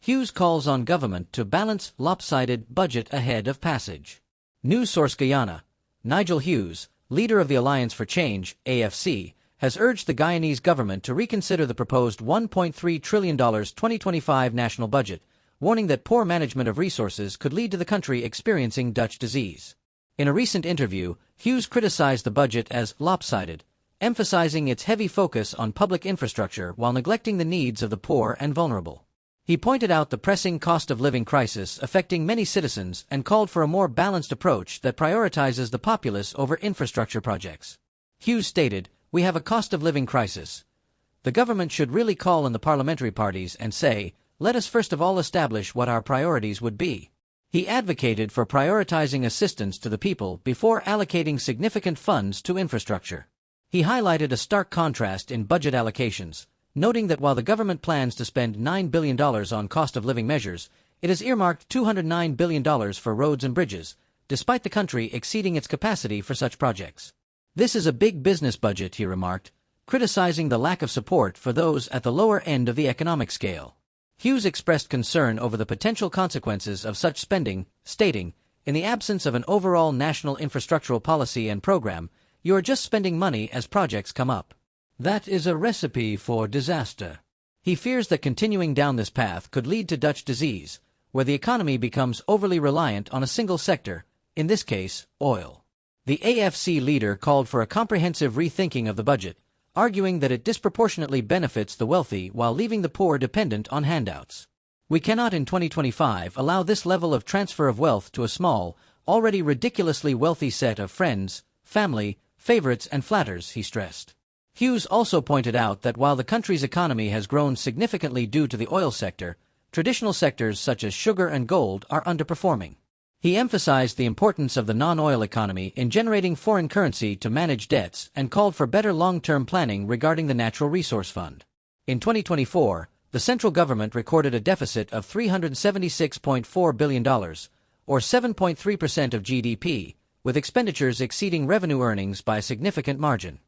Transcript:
Hughes calls on government to balance lopsided budget ahead of passage. News source Guyana. Nigel Hughes, leader of the Alliance for Change, AFC, has urged the Guyanese government to reconsider the proposed $1.3 trillion 2025 national budget, warning that poor management of resources could lead to the country experiencing Dutch disease. In a recent interview, Hughes criticized the budget as lopsided, emphasizing its heavy focus on public infrastructure while neglecting the needs of the poor and vulnerable. He pointed out the pressing cost of living crisis affecting many citizens and called for a more balanced approach that prioritizes the populace over infrastructure projects. Hughes stated, "We have a cost of living crisis. The government should really call on the parliamentary parties and say, let us first of all establish what our priorities would be." He advocated for prioritizing assistance to the people before allocating significant funds to infrastructure. He highlighted a stark contrast in budget allocations, noting that while the government plans to spend $9 billion on cost of living measures, it has earmarked $209 billion for roads and bridges, despite the country exceeding its capacity for such projects. This is a big business budget, he remarked, criticizing the lack of support for those at the lower end of the economic scale. Hughes expressed concern over the potential consequences of such spending, stating, "In the absence of an overall national infrastructural policy and program, you are just spending money as projects come up. That is a recipe for disaster." He fears that continuing down this path could lead to Dutch disease, where the economy becomes overly reliant on a single sector, in this case, oil. The AFC leader called for a comprehensive rethinking of the budget, arguing that it disproportionately benefits the wealthy while leaving the poor dependent on handouts. "We cannot in 2025 allow this level of transfer of wealth to a small, already ridiculously wealthy set of friends, family, favorites and flatters," he stressed. Hughes also pointed out that while the country's economy has grown significantly due to the oil sector, traditional sectors such as sugar and gold are underperforming. He emphasized the importance of the non-oil economy in generating foreign currency to manage debts and called for better long-term planning regarding the Natural Resource Fund. In 2024, the central government recorded a deficit of $376.4 billion, or 7.3% of GDP, with expenditures exceeding revenue earnings by a significant margin.